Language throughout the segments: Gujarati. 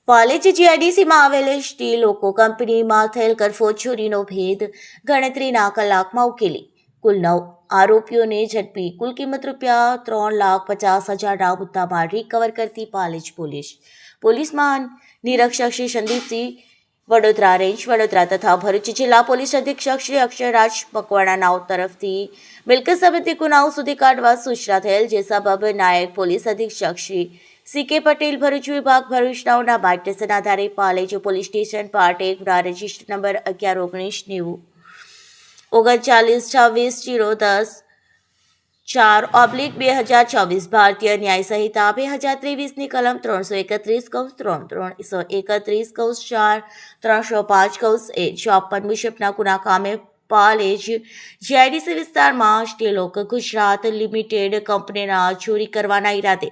પાલેજ જીઆઈડીસીમાં આવેલ સ્ટીલ લોકો કંપનીમાં થયેલ કરફોડ ચોરીનો ભેદ ગણતરીના કલાકમાં ઉકેલી કુલ 9 આરોપીઓને ઝડપી કુલ કિંમત ₹3,50,000ના મુદ્દામાલ રિકવર કરતી પાલેજ પોલીસ મહાનિરીક્ષક શ્રી સંદીપસિંહ વડોદરા રેન્જ વડોદરા તથા ભરૂચ જિલ્લા પોલીસ અધિક્ષક શ્રી અક્ષયરાજ મકવાણાના તરફથી મિલકત સંબંધી ગુનાઓ સુધી કાઢવા સૂચના થયેલ, જે સબબ નાયક પોલીસ અધિક્ષક શ્રી CK પટેલ ભરૂચ વિભાગ ભરૂચ નાઓના માર્ગદર્શન આધારે પાલેજ પોલીસ સ્ટેશન પાર્ટ 1 ગુના રજિસ્ટર નંબર 1119-3910-4/2024 ભારતીય ન્યાય સંહિતા 2023ની કલમ 331-331-4-305-A 54 મુજબના ગુના કામે પાલેજ જીઆઈડીસી વિસ્તારમાં સ્ટીલોક ગુજરાત લિમિટેડ કંપનીના ચોરી કરવાના ઈરાદે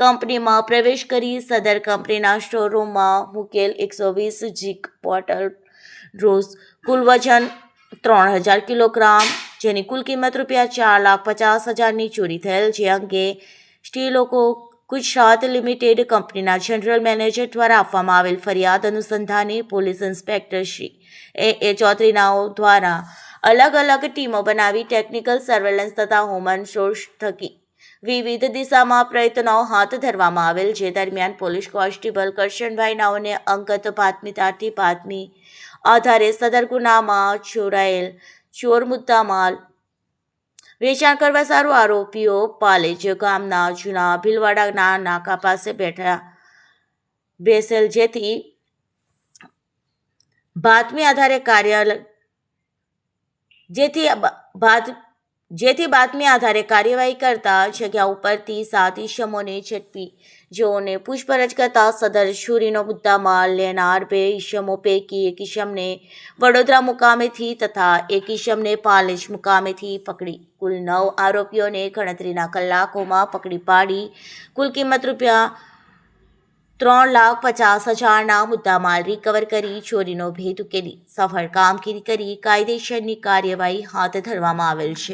કંપનીમાં પ્રવેશ કરી સદર કંપનીના સ્ટોરરૂમમાં મૂકેલ 120 જીક બોટલ રોઝ કુલ વજન 3000 કિલોગ્રામ જેની કુલ કિંમત ₹4,50,000ની ચોરી થયેલ, જે અંગે સ્ટીલોકો ગુજરાત લિમિટેડ કંપનીના જનરલ મેનેજર દ્વારા આપવામાં આવેલ ફરિયાદ અનુસંધાને પોલીસ ઇન્સ્પેક્ટર શ્રી A ચૌધરીનાઓ દ્વારા અલગ અલગ ટીમો બનાવી ટેકનિકલ સર્વેલન્સ તથા હ્યુમન સોર્સ થકી વિવિધ દિશામાં પ્રયત્નો હાથ ધરવામાં આવેલ, જે દરમિયાન પોલીસ કોન્સ્ટેબલ કરશનભાઈ નાઓને અંગત બાતમીદારથી બાતમી આધારે સદર ગુનામાં ચોરાયેલ ચોર મુદ્દામાલ વેચાણ કરવા સારું આરોપીઓ પાલેજ ગામના જૂના ભીલવાડાના નાકા પાસે બેસેલ, જેથી બાતમી આધારે કાર્યવાહી કરતા જગ્યા ઉપરથી 7 ઈસમોને ઝડપી જેઓને પૂછપરછ કરતા સદર ચોરીનો મુદ્દામાલ લેનાર 2 ઈસમો પૈકી 1 ઈસમને વડોદરા મુકામેથી તથા 1 ઈસમને પાલેજ મુકામેથી પકડી કુલ 9 આરોપીઓને ગણતરીના કલાકોમાં પકડી પાડી કુલ કિંમત ₹3,50,000ના મુદ્દામાલ રિકવર કરી ચોરીનો ભેદ ઉકેલી સફળ કામગીરી કરી કાયદેસરની કાર્યવાહી હાથ ધરવામાં આવેલ છે।